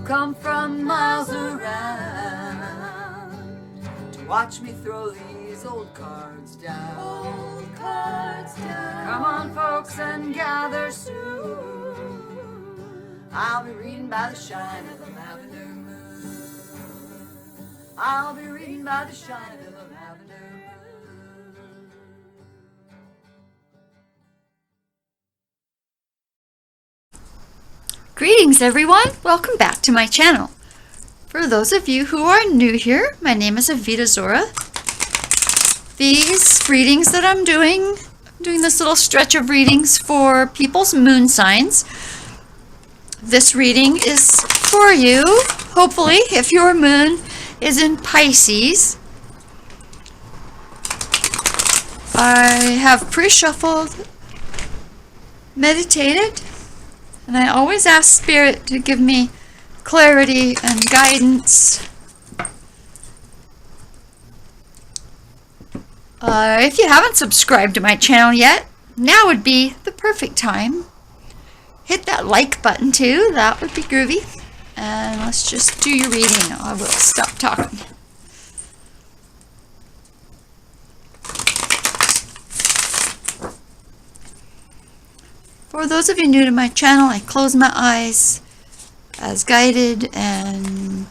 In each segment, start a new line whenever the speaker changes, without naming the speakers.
come from miles around to watch me throw these old cards down. Old cards down. Come on, folks, and gather soon. I'll be reading by the shine of the lavender moon. I'll be reading by the shine of the lavender moon.
Greetings everyone! Welcome back to my channel. For those of you who are new here, my name is Avitazorrah. These readings that I'm doing this little stretch of readings for people's moon signs. This reading is for you, hopefully, if your moon is in Pisces. I have pre-shuffled, meditated, and I always ask Spirit to give me clarity and guidance. If you haven't subscribed to my channel yet, now would be the perfect time. Hit that like button too, that would be groovy. And let's just do your reading. I will stop talking. For those of you new to my channel, I close my eyes as guided and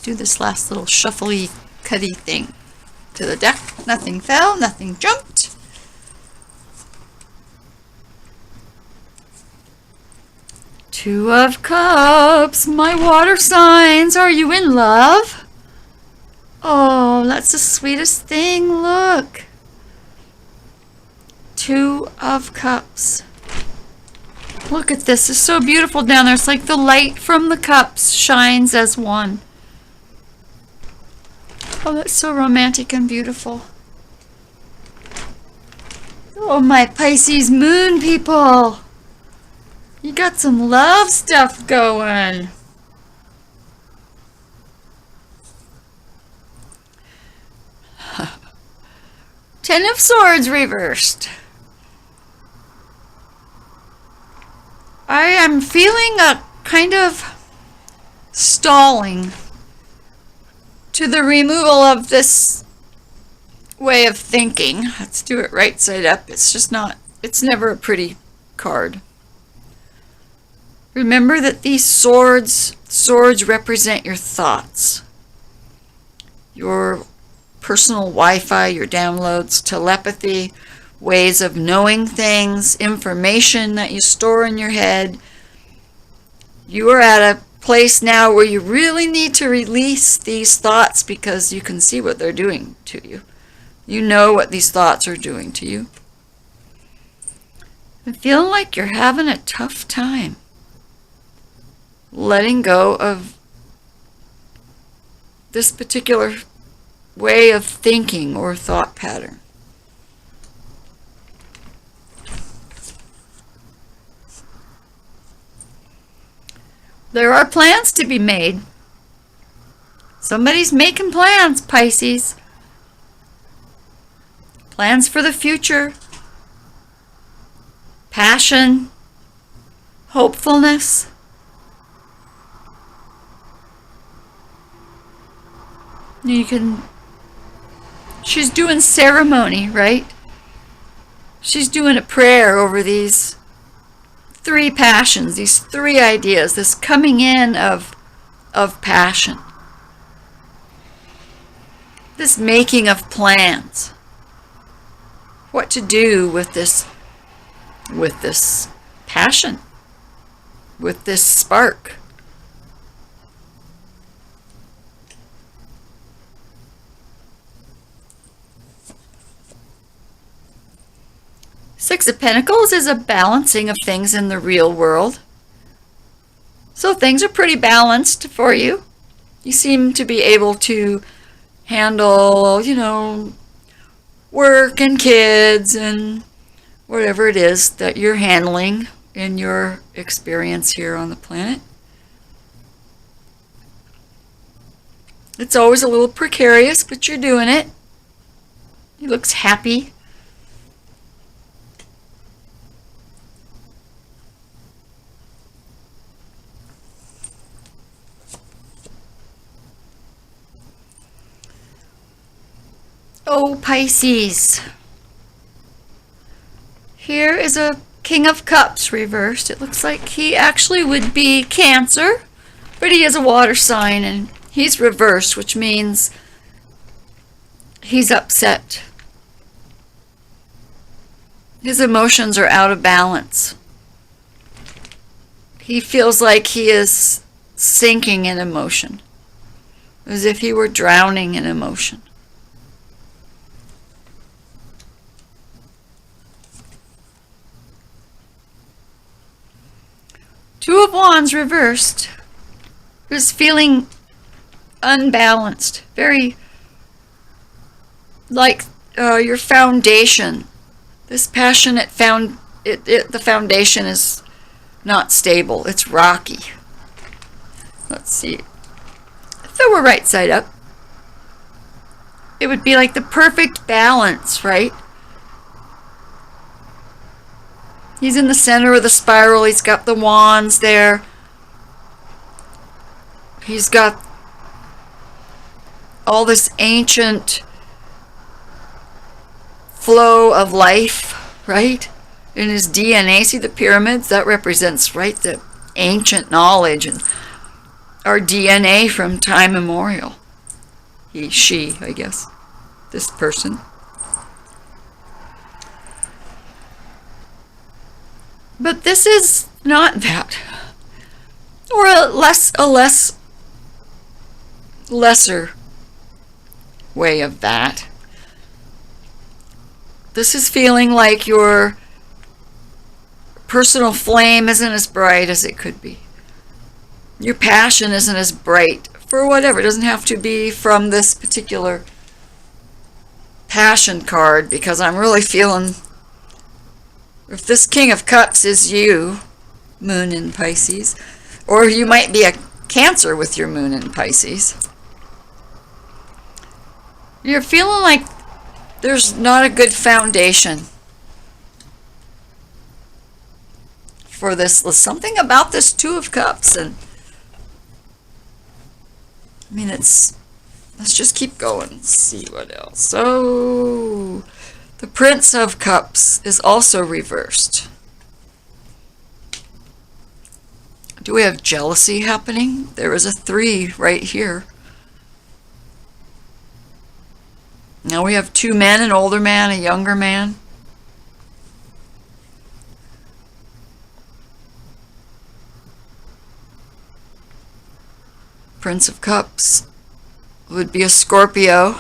do this last little shuffly cutty thing to the deck. Nothing fell, nothing jumped. Two of Cups, my water signs, are you in love? Oh, that's the sweetest thing, look. Two of Cups. Look at this, it's so beautiful down there. It's like the light from the cups shines as one. Oh, that's so romantic and beautiful. Oh, my Pisces moon people. You got some love stuff going. Ten of Swords reversed. I am feeling a kind of stalling to the removal of this way of thinking. Let's do it right side up. It's just not, it's never a pretty card. Remember that these swords represent your thoughts, your personal Wi-Fi, your downloads, telepathy, ways of knowing things, information that you store in your head. You are at a place now where you really need to release these thoughts because you can see what they're doing to you. You know what these thoughts are doing to you. I'm feeling like you're having a tough time letting go of this particular way of thinking or thought pattern. There are plans to be made. Somebody's making plans, Pisces. Plans for the future. Passion. Hopefulness. She's doing ceremony, right? She's doing a prayer over these three passions, these three ideas, this coming in of passion, this making of plans, what to do with this passion, with this spark. Six of Pentacles is a balancing of things in the real world. So things are pretty balanced for you. You seem to be able to handle, work and kids and whatever it is that you're handling in your experience here on the planet. It's always a little precarious, but you're doing it. He looks happy. Oh, Pisces. Here is a King of Cups reversed. It looks like he actually would be Cancer, but he is a water sign and he's reversed, which means he's upset. His emotions are out of balance. He feels like he is sinking in emotion, as if he were drowning in emotion. Two of Wands reversed is feeling unbalanced, very like your foundation. This passionate the foundation is not stable. It's rocky. Let's see. If it were right side up, it would be like the perfect balance, right? He's in the center of the spiral. He's got the wands there. He's got all this ancient flow of life, right? In his DNA. See the pyramids? That represents, right, the ancient knowledge and our DNA from time immemorial. He, she, I guess. This person. But this is not that. Or a lesser way of that. This is feeling like your personal flame isn't as bright as it could be. Your passion isn't as bright for whatever. It doesn't have to be from this particular passion card, because I'm really feeling, if this King of Cups is you, Moon in Pisces, or you might be a Cancer with your Moon in Pisces, you're feeling like there's not a good foundation for this. Something about this Two of Cups, and I mean, let's just keep going and see what else. So the Prince of Cups is also reversed. Do we have jealousy happening? There is a 3 right here. Now we have 2 men, an older man, a younger man. Prince of Cups would be a Scorpio.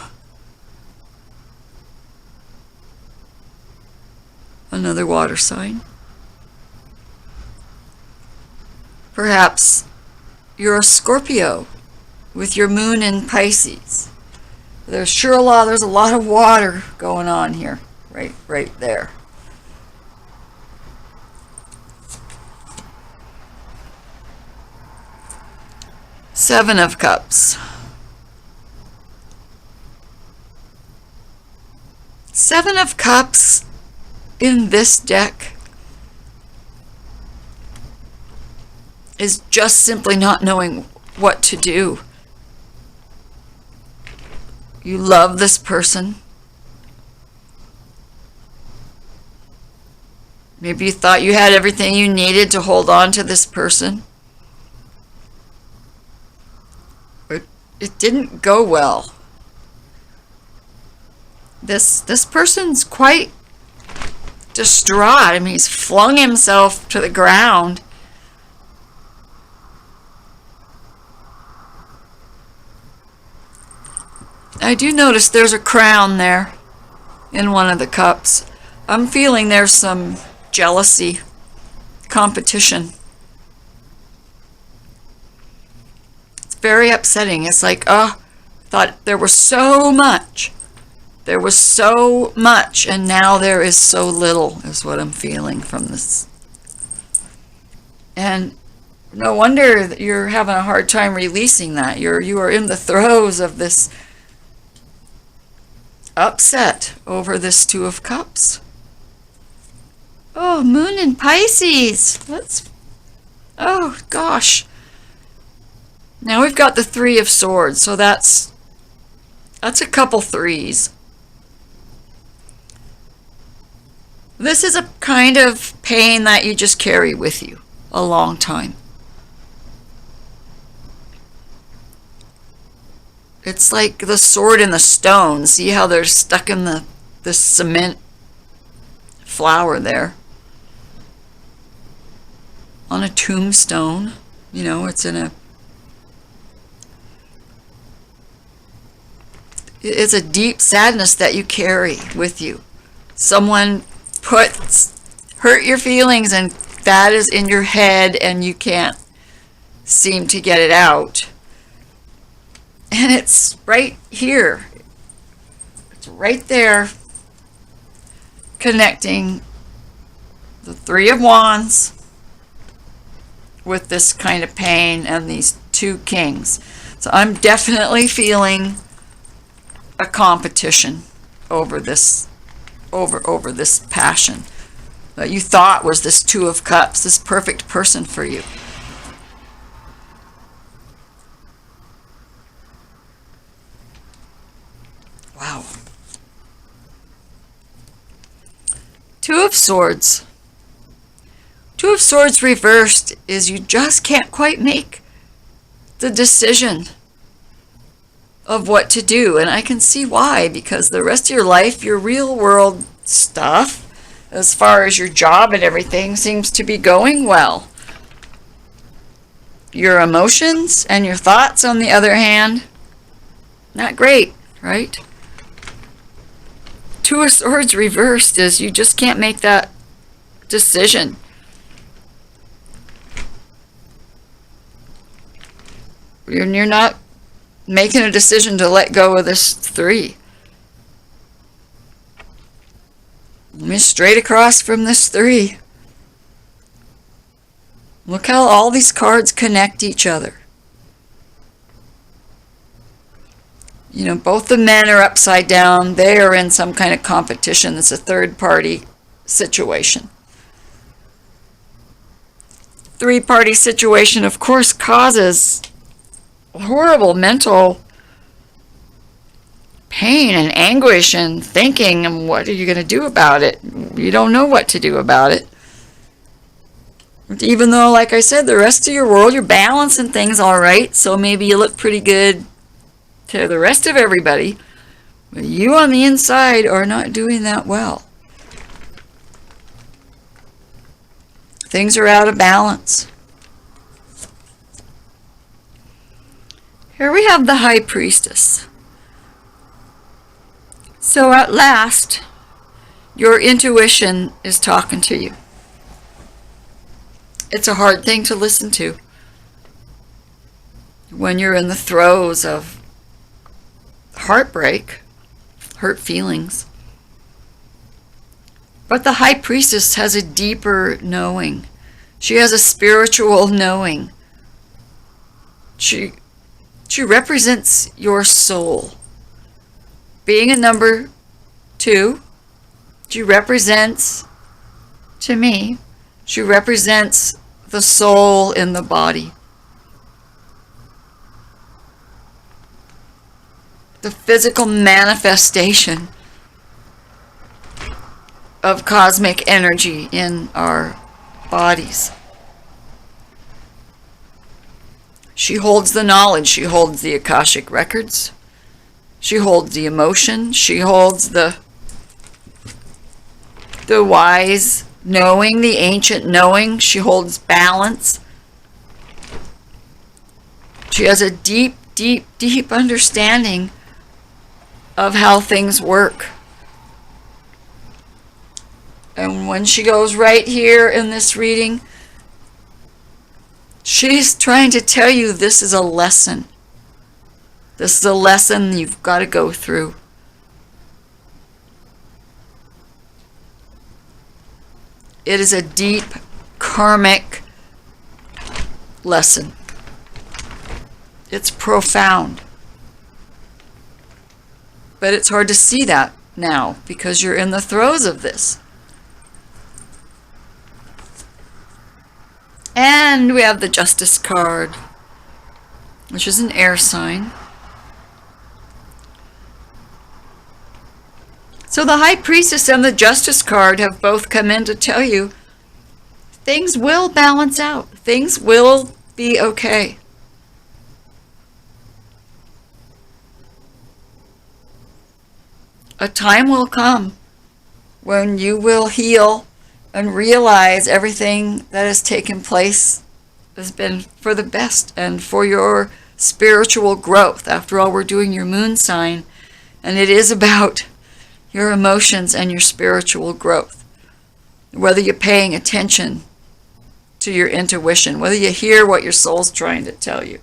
Another water sign. Perhaps you're a Scorpio with your Moon in Pisces. There's a lot of water going on here, right there. Seven of Cups. Seven of Cups in this deck is just simply not knowing what to do. You love this person. Maybe you thought you had everything you needed to hold on to this person. But it didn't go well. This person's quite distraught. I mean, he's flung himself to the ground. I do notice there's a crown there in one of the cups. I'm feeling there's some jealousy, competition. It's very upsetting. It's like, oh, thought there was so much. There was so much, and now there is so little, is what I'm feeling from this. And no wonder that you're having a hard time releasing that. You are in the throes of this upset over this Two of Cups. Oh, Moon in Pisces. Oh gosh. Now we've got the Three of Swords, so that's a couple threes. This is a kind of pain that you just carry with you a long time. It's like the sword and the stone. See how they're stuck in the cement flower there? On a tombstone. You know, it's a deep sadness that you carry with you. Someone hurt your feelings, and that is in your head, and you can't seem to get it out. And it's right here. It's right there, connecting the Three of Wands with this kind of pain and these two kings. So I'm definitely feeling a competition over this passion that you thought was this Two of Cups, this perfect person for you. Wow. Two of Swords. Two of Swords reversed is you just can't quite make the decision of what to do. And I can see why, because the rest of your life, your real world stuff, as far as your job and everything, seems to be going well. Your emotions and your thoughts, on the other hand, not great, right? Two of Swords reversed is you just can't make that decision. You're not making a decision to let go of this Three. Straight across from this Three. Look how all these cards connect each other. You know, both the men are upside down. They are in some kind of competition. It's a third party situation. Three-party situation, of course, causes horrible mental pain and anguish and thinking, and what are you going to do about it? You don't know what to do about it. Even though, like I said, the rest of your world, you're balancing things all right, so maybe you look pretty good to the rest of everybody, but you on the inside are not doing that well. Things are out of balance. Here we have the High Priestess. So at last, your intuition is talking to you. It's a hard thing to listen to when you're in the throes of heartbreak, hurt feelings. But the High Priestess has a deeper knowing. She has a spiritual knowing. She represents your soul. Being a number 2, she represents, to me, she represents the soul in the body. The physical manifestation of cosmic energy in our bodies. She holds the knowledge. She holds the Akashic records. She holds the emotion. She holds the wise knowing, the ancient knowing. She holds balance. She has a deep, deep, deep understanding of how things work. And when she goes right here in this reading, she's trying to tell you this is a lesson. This is a lesson you've got to go through. It is a deep karmic lesson. It's profound. But it's hard to see that now because you're in the throes of this. And we have the Justice card, which is an air sign. So the High Priestess and the Justice card have both come in to tell you things will balance out. Things will be okay. A time will come when you will heal and realize everything that has taken place has been for the best and for your spiritual growth. After all, we're doing your moon sign, and it is about your emotions and your spiritual growth. Whether you're paying attention to your intuition, whether you hear what your soul's trying to tell you.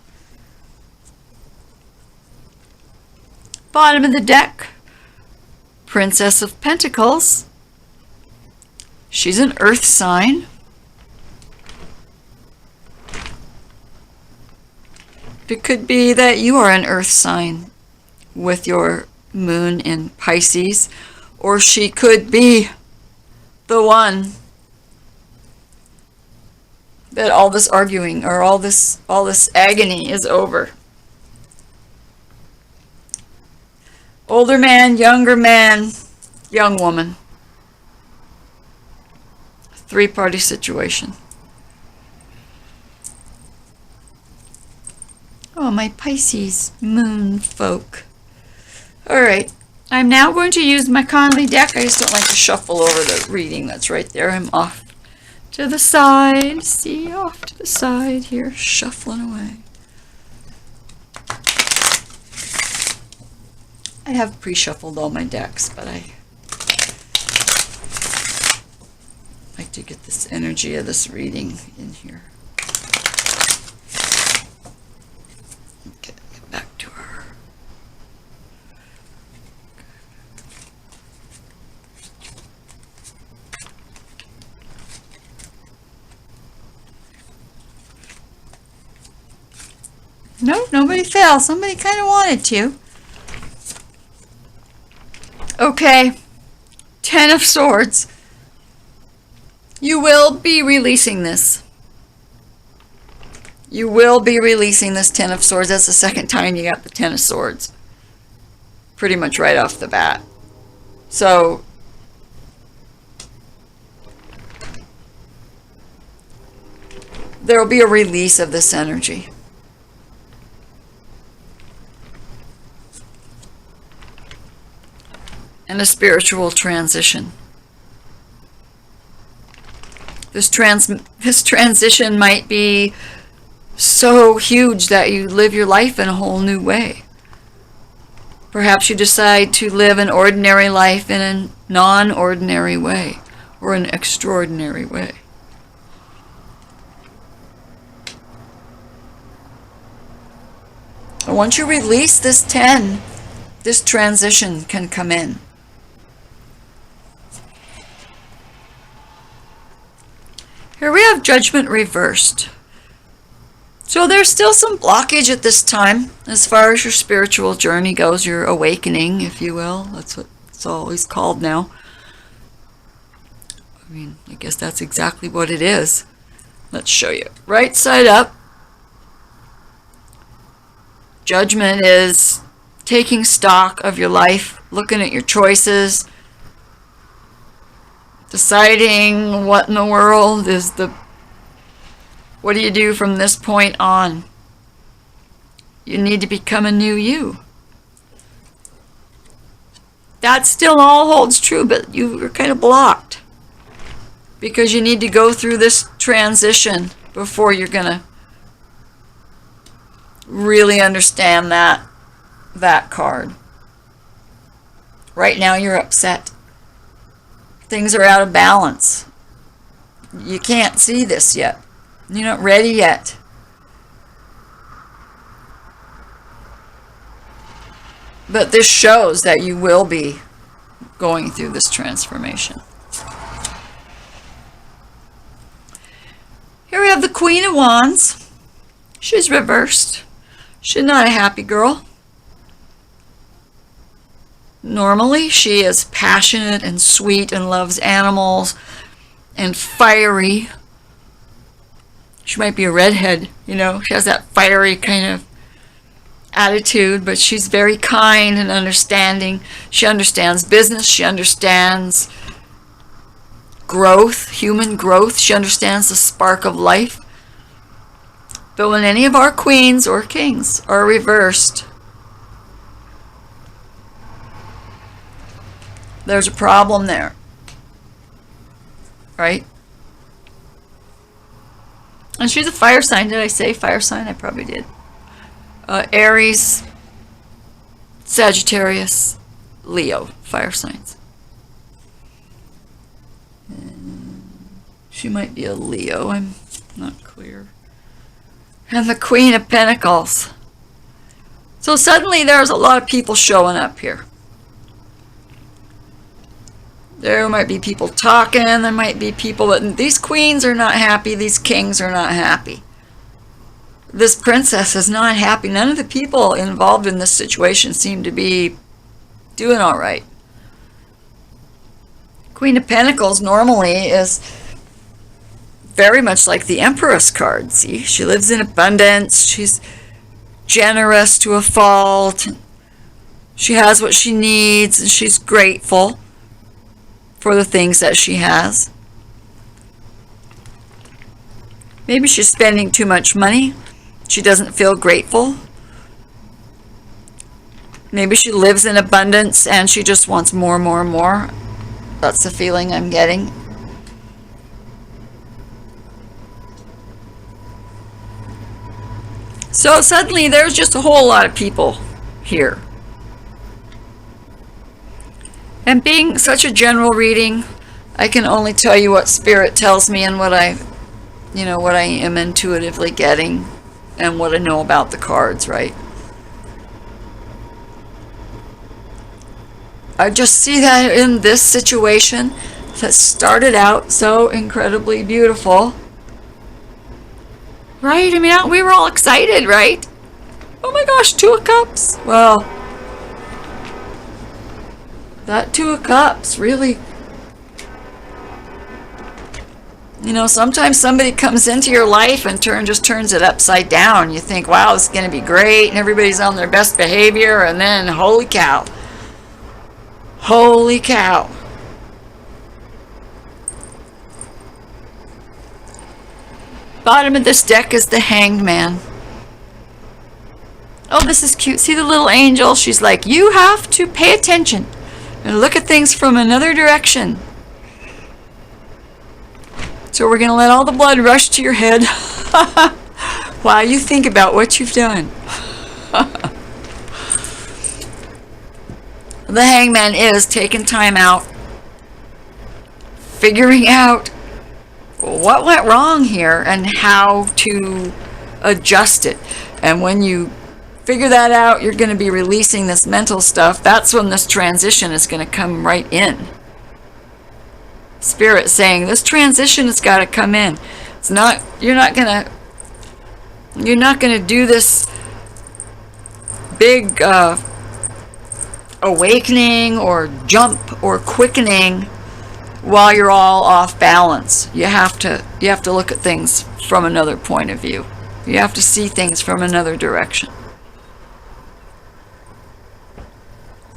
Bottom of the deck, Princess of Pentacles. She's an earth sign. It could be that you are an earth sign with your moon in Pisces, or she could be the one that all this arguing or all this agony is over. Older man, young woman. Three-party situation. Oh, my Pisces moon folk. Alright, I'm now going to use my Conley deck. I just don't like to shuffle over the reading that's right there. I'm off to the side. See, off to the side here, shuffling away. I have pre-shuffled all my decks, but I like to get this energy of this reading in here. Okay, get back to her. No, nobody fell. Somebody kind of wanted to. Okay, Ten of Swords. You will be releasing this. You will be releasing this Ten of Swords. That's the second time you got the Ten of Swords. Pretty much right off the bat. So, there will be a release of this energy. And a spiritual transition. This transition might be so huge that you live your life in a whole new way. Perhaps you decide to live an ordinary life in a non-ordinary way, or an extraordinary way. And once you release this 10, this transition can come in. Here we have Judgment reversed. So there's still some blockage at this time as far as your spiritual journey goes, your awakening, if you will. That's what it's always called now. I mean, I guess that's exactly what it is. Let's show you. Right side up. Judgment is taking stock of your life, looking at your choices, deciding what in the world is what do you do from this point on? You need to become a new you. That still all holds true, but you are kind of blocked because you need to go through this transition before you're going to really understand that card. Right now you're upset. Things are out of balance. You can't see this yet. You're not ready yet. But this shows that you will be going through this transformation. Here we have the Queen of Wands. She's reversed. She's not a happy girl. Normally, she is passionate and sweet and loves animals and fiery. She might be a redhead, you know. She has that fiery kind of attitude, but she's very kind and understanding. She understands business. She understands growth, human growth. She understands the spark of life. But when any of our queens or kings are reversed, there's a problem there. Right? And she's a fire sign. Did I say fire sign? I probably did. Aries, Sagittarius, Leo, fire signs. She might be a Leo. I'm not clear. And the Queen of Pentacles. So suddenly there's a lot of people showing up here. There might be people talking. There might be people that... These queens are not happy. These kings are not happy. This princess is not happy. None of the people involved in this situation seem to be doing all right. Queen of Pentacles normally is very much like the Empress card. See, she lives in abundance. She's generous to a fault. She has what she needs, and she's grateful for the things that she has. Maybe she's spending too much money. She doesn't feel grateful. Maybe she lives in abundance and she just wants more, more, more. That's the feeling I'm getting. So suddenly there's just a whole lot of people here. And being such a general reading, I can only tell you what Spirit tells me and what I am intuitively getting and what I know about the cards, right? I just see that in this situation that started out so incredibly beautiful. Right? I mean, we were all excited, right? Oh my gosh, 2 of Cups. Well, that 2 of Cups really... sometimes somebody comes into your life and just turns it upside down. You think, wow, this is going to be great, and everybody's on their best behavior, and then, holy cow. Holy cow. Bottom of this deck is the Hanged Man. Oh, this is cute. See the little angel? She's like, you have to pay attention and look at things from another direction. So we're going to let all the blood rush to your head while you think about what you've done. The Hangman is taking time out, figuring out what went wrong here and how to adjust it. And when you figure that out, you're going to be releasing this mental stuff. That's when this transition is going to come right in. Spirit saying this transition has got to come in. It's not, you're not going to do this big awakening or jump or quickening while you're all off balance. You have to look at things from another point of view. You have to see things from another direction.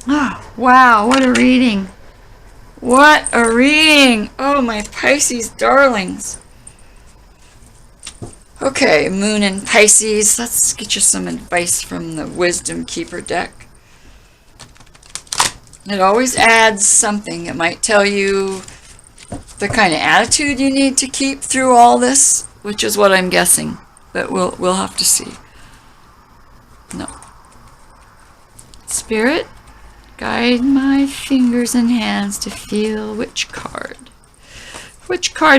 Oh, wow, what a reading. What a reading! Oh, my Pisces darlings. Okay, Moon in Pisces. Let's get you some advice from the Wisdom Keeper deck. It always adds something. It might tell you the kind of attitude you need to keep through all this, which is what I'm guessing. But we'll have to see. No. Spirit, guide my fingers and hands to feel which card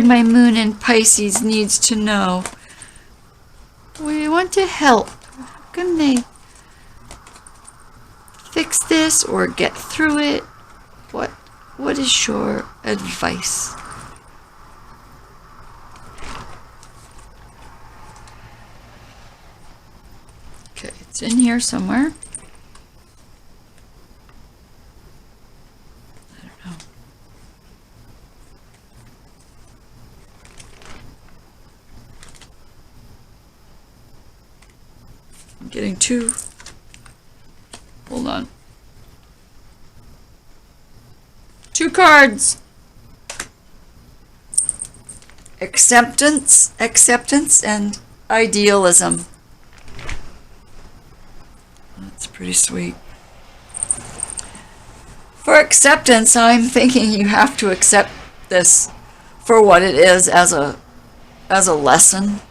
my Moon in Pisces needs to know. We want to help. How can they fix this or get through it? What is your advice? Okay, it's in here somewhere. I don't know. I'm getting two Hold on. 2 cards. Acceptance and idealism. That's pretty sweet. For acceptance, I'm thinking you have to accept this for what it is as a lesson.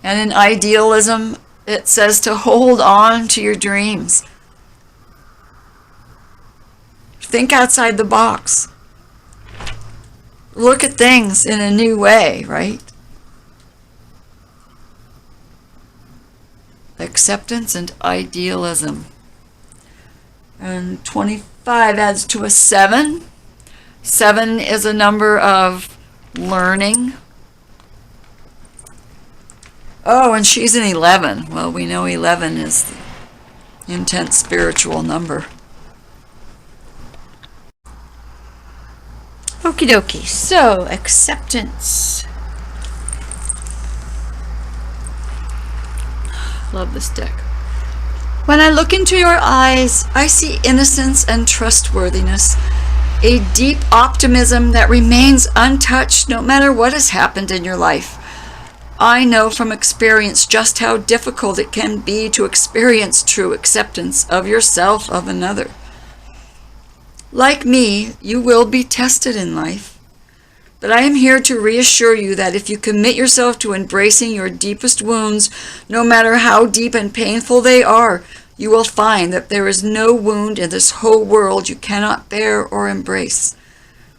And in idealism, it says to hold on to your dreams. Think outside the box. Look at things in a new way, right? Acceptance and idealism. And 25 adds to a 7. 7 is a number of learning. Oh, and she's an 11. Well, we know 11 is the intense spiritual number. Okie dokie. So, acceptance. Love this deck. When I look into your eyes, I see innocence and trustworthiness, a deep optimism that remains untouched no matter what has happened in your life. I know from experience just how difficult it can be to experience true acceptance of yourself, of another. Like me, you will be tested in life. But I am here to reassure you that if you commit yourself to embracing your deepest wounds, no matter how deep and painful they are, you will find that there is no wound in this whole world you cannot bear or embrace.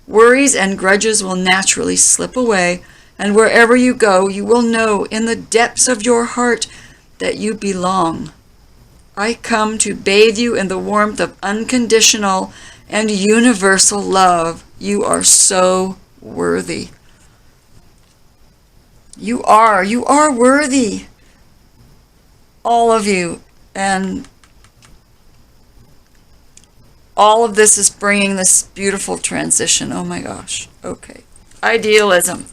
Worries and grudges will naturally slip away, and wherever you go, you will know in the depths of your heart that you belong. I come to bathe you in the warmth of unconditional and universal love. You are so worthy. You are worthy. All of you. And all of this is bringing this beautiful transition. Oh my gosh. Okay. Idealism.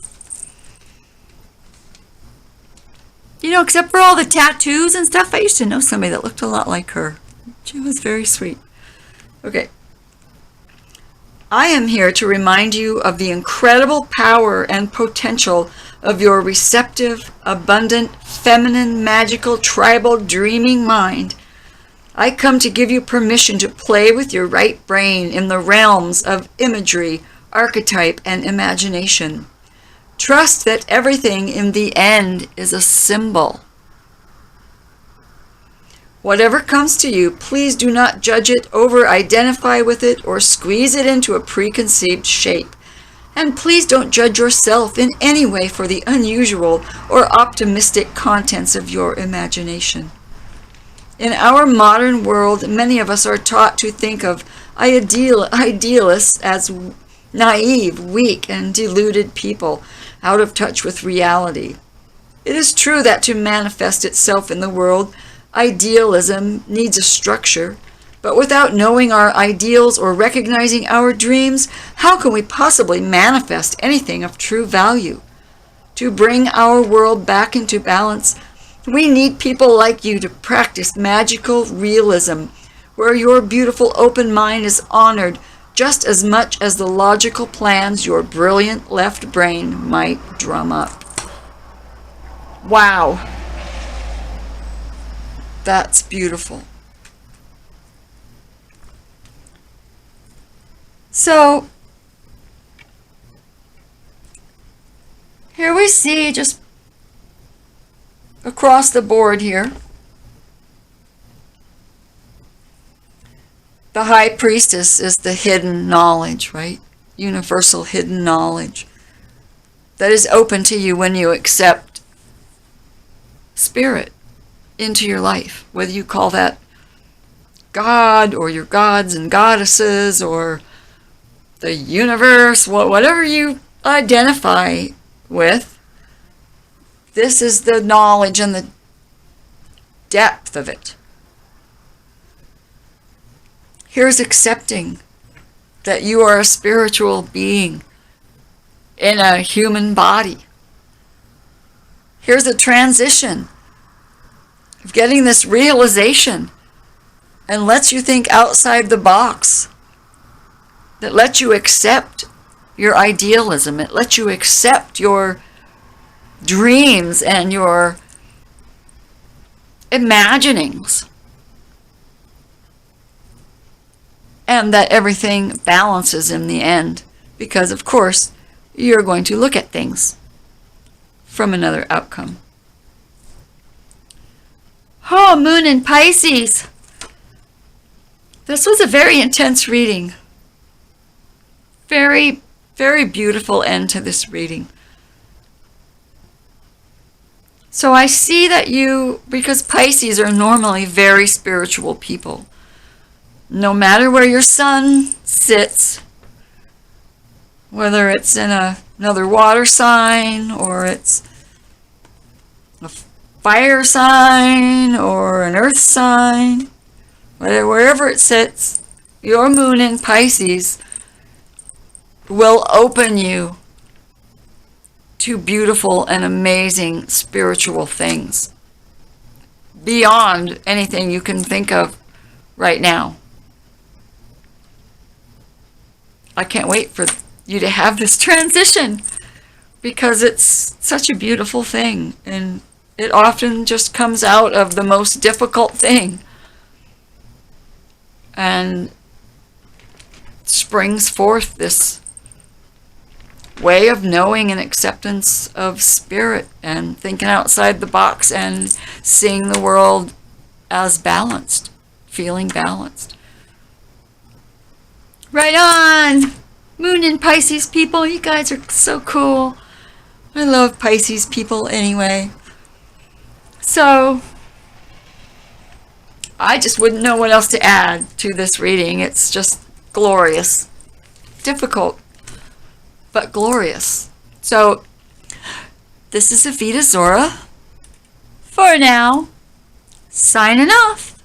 You know, except for all the tattoos and stuff, I used to know somebody that looked a lot like her. She was very sweet. Okay. I am here to remind you of the incredible power and potential of your receptive, abundant, feminine, magical, tribal, dreaming mind. I come to give you permission to play with your right brain in the realms of imagery, archetype, and imagination. Trust that everything in the end is a symbol. Whatever comes to you, please do not judge it, over-identify with it, or squeeze it into a preconceived shape. And please don't judge yourself in any way for the unusual or optimistic contents of your imagination. In our modern world, many of us are taught to think of idealists as naive, weak, and deluded people, out of touch with reality. It is true that to manifest itself in the world, idealism needs a structure, but without knowing our ideals or recognizing our dreams, how can we possibly manifest anything of true value? To bring our world back into balance, we need people like you to practice magical realism, where your beautiful open mind is honored just as much as the logical plans your brilliant left brain might drum up. Wow. That's beautiful. So, here we see just across the board here, the high priestess is the hidden knowledge, right? Universal hidden knowledge that is open to you when you accept spirit into your life, whether you call that God or your gods and goddesses or the universe, whatever you identify with. This is the knowledge and the depth of it. Here's accepting that you are a spiritual being in a human body. Here's a transition of getting this realization, and lets you think outside the box, that lets you accept your idealism. It lets you accept your dreams and your imaginings. And that everything balances in the end. Because, of course, you're going to look at things from another outcome. Oh, Moon in Pisces. This was a very intense reading. Very, very beautiful end to this reading. So I see that you, because Pisces are normally very spiritual people, no matter where your sun sits, whether it's in another water sign, or it's a fire sign, or an earth sign, wherever it sits, your moon in Pisces will open you to beautiful and amazing spiritual things beyond anything you can think of right now. I can't wait for you to have this transition, because it's such a beautiful thing, and it often just comes out of the most difficult thing and springs forth this way of knowing and acceptance of spirit and thinking outside the box and seeing the world as balanced, feeling balanced. Right on! Moon in Pisces people, you guys are so cool. I love Pisces people anyway. So, I just wouldn't know what else to add to this reading. It's just glorious. Difficult, but glorious. So, this is Avitazorrah. For now, signing off.